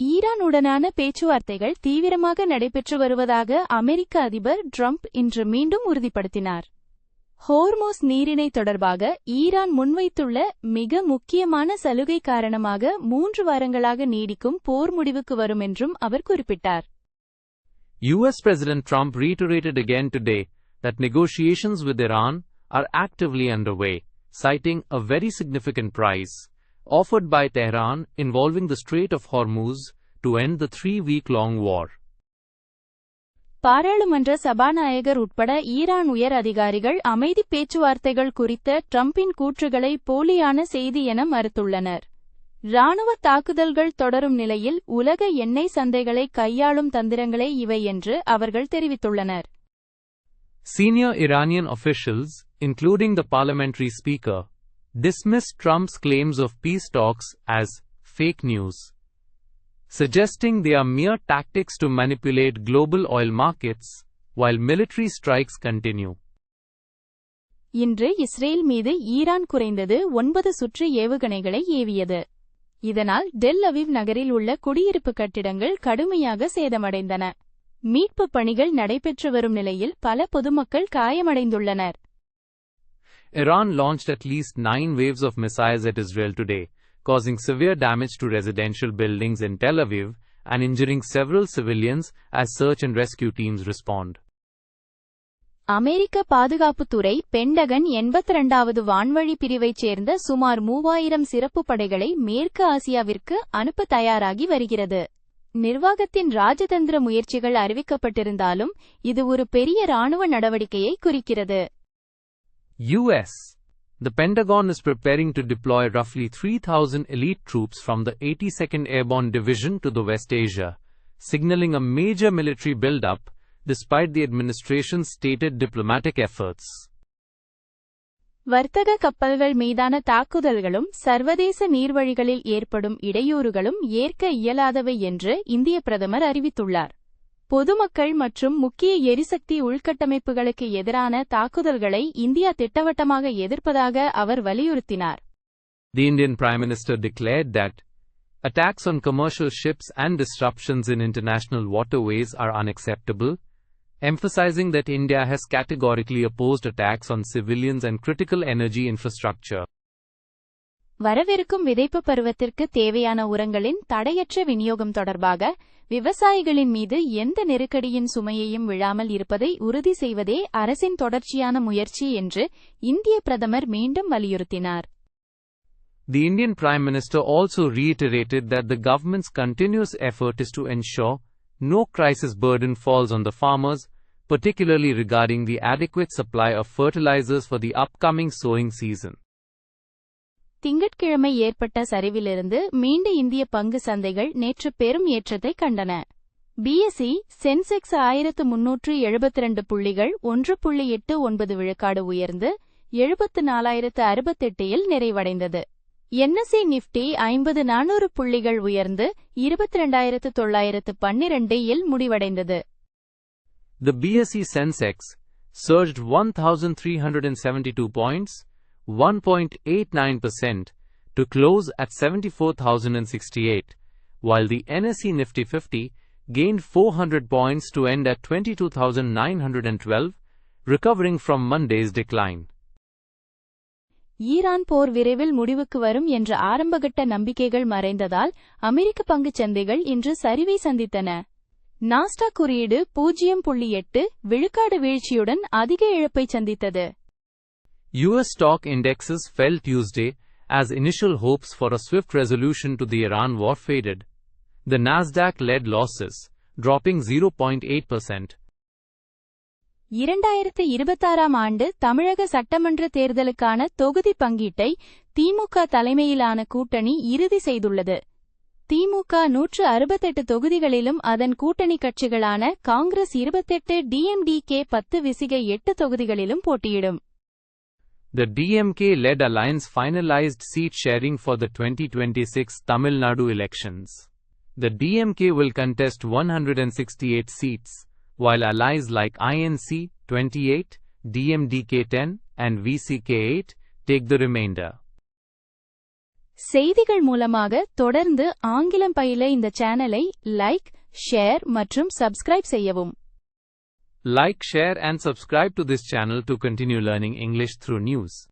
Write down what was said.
ஈரானுடனான பேச்சுவார்த்தைகள் தீவிரமாக நடைபெற்று வருவதாக அமெரிக்க அதிபர் ட்ரம்ப் இன்று மீண்டும் உறுதிப்படுத்தினார். ஹோர்மோஸ் நீரிணை தொடர்பாக ஈரான் முன்வைத்துள்ள மிக முக்கியமான சலுகை காரணமாக 3 வாரங்களாக நீடிக்கும் போர் முடிவுக்கு வரும் என்றும் அவர் குறிப்பிட்டார். U.S. President Trump reiterated again today that negotiations with Iran are actively underway, citing a very significant prize offered by Tehran involving the Strait of Hormuz to end the 3-week-long war. பாராளுமன்ற சபாநாயகர் உட்பட Iran உயர் அதிகாரிகள் அமைதி பேச்சுவார்த்தைகள் குறித்த ட்ரம்பின் கூற்றுகளை போலியான செய்தி என மறுத்துள்ளனர். ராணுவ தாக்குதல்கள் தொடரும் நிலையில் உலக எண்ணெய் சந்தைகளை கையாளும் தந்திரங்களே இவை என்று அவர்கள் தெரிவித்துள்ளனர். Senior Iranian officials, including the parliamentary speaker, dismissed Trump's claims of peace talks as fake news, suggesting they are mere tactics to manipulate global oil markets while military strikes continue. இன்று இஸ்ரேல் மீது Iran குறைந்தது 9 சுற்று ஏவுகணைகளை ஏவியது. இதனால் Tel Aviv நகரில் உள்ள குடியிருப்பு கட்டிடங்கள் கடுமையாக சேதமடைந்தன. மீட்பு பணிகள் நடைபெற்று வரும் நிலையில் பல பொதுமக்கள் காயமடைந்துள்ளனர். Iran launched at least 9 waves of missiles at Israel today, causing severe damage to residential buildings in Tel Aviv and injuring several civilians as search and rescue teams respond. அமெரிக்க பாதுகாப்புத்துறை பென்டகன் 82வது வான்வழி பிரிவைச் சேர்ந்த சுமார் 3000 சிறப்பு படைகளை மேற்கு ஆசியாவிற்கு அனுப்ப தயாராகி வருகிறது. நிர்வாகத்தின் ராஜதந்திர முயற்சிகள் அறிவிக்கப்பட்டிருந்தாலும் இது ஒரு பெரிய ராணுவ நடவடிக்கையை குறிக்கிறது. U.S. The Pentagon is preparing to deploy roughly 3,000 elite troops from the 82nd Airborne Division to the West Asia, signaling a major military build-up despite the administration's stated diplomatic efforts. வர்த்தக கப்பல்கள் மீதான தாக்குதல்களும் சர்வதேச நீர்வழிகளில் ஏற்படும் இடையூறுகளும் ஏற்க இயலாதவை என்று இந்திய பிரதமர் அறிவித்துள்ளார். பொதுமக்கள் மற்றும் முக்கிய எரிசக்தி உள்கட்டமைப்புகளுக்கு எதிரான தாக்குதல்களை இந்தியா திட்டவட்டமாக எதிர்ப்பதாக அவர் வலியுறுத்தினார். The Indian Prime Minister declared that attacks on commercial ships and disruptions in international waterways are unacceptable, emphasizing that India has categorically opposed attacks on civilians and critical energy infrastructure. வரவிருக்கும் விதைப்பு பருவத்திற்கு தேவையான உரங்களின் தடையற்ற விநியோகம் தொடர்பாக விவசாயிகளின் மீது எந்த நெருக்கடியின் சுமையையும் விழாமல் இருப்பதை உறுதி செய்வதே அரசின் தொடர்ச்சியான முயற்சி என்று இந்திய பிரதமர் மீண்டும் வலியுறுத்தினார். The Indian Prime Minister also reiterated that the government's continuous effort is to ensure no crisis burden falls on the farmers, particularly regarding the adequate supply of fertilizers for the upcoming sowing season. திங்கட்கிழமை ஏற்பட்ட சரிவிலிருந்து மீண்டு இந்திய பங்கு சந்தைகள் நேற்று பெரும் ஏற்றத்தை கண்டன. பிஎஸ்இ சென்செக்ஸ் 1372 புள்ளிகள் 1.89 விழுக்காடு உயர்ந்து 74068 நிறைவடைந்தது. என்எஸ்இ நிஃப்டி 50400 புள்ளிகள் உயர்ந்து 22912 முடிவடைந்தது. The BSE Sensex surged 1,372 points, 1.89%, to close at 74,068, while the NSE Nifty 50 gained 400 points to end at 22,912, recovering from Monday's decline. Iran போர் விரைவில் முடிவுக்கு வரும் என்ற ஆரம்பகட்ட நம்பிக்கைகள் மறைந்ததால் அமெரிக்க பங்குச் சந்தைகள் இன்று சரிவை சந்தித்தன. நாஸ்டாக் குறியீடு 0.8 விழுக்காடு வீழ்ச்சியுடன் அதிக இழப்பை சந்தித்தது. U.S. stock indexes fell Tuesday as initial hopes for a swift resolution to the Iran war faded. The Nasdaq led losses, dropping 0.8%. 2026 ஆண்டு தமிழக சட்டமன்ற தேர்தலுக்கான தொகுதி பங்கீட்டை திமுக தலைமையிலான கூட்டணி இறுதி செய்துள்ளது. திமுக 168 தொகுதிகளிலும் அதன் கூட்டணி கட்சிகளான காங்கிரஸ் 28, டிஎம்டிகே 10, விசிக 8 தொகுதிகளிலும் போட்டியிடும். The DMK-led alliance finalized seat sharing for the 2026 Tamil Nadu elections. The DMK will contest 168 seats, while allies like INC 28, DMDK 10, and VCK 8 take the remainder. செய்திகள் மூலமாக தொடர்ந்து ஆங்கிலம் பயில இந்த சேனலை லைக், ஷேர் மற்றும் சப்ஸ்கிரைப் செய்யவும். Like, share and subscribe to this channel to continue learning English through news.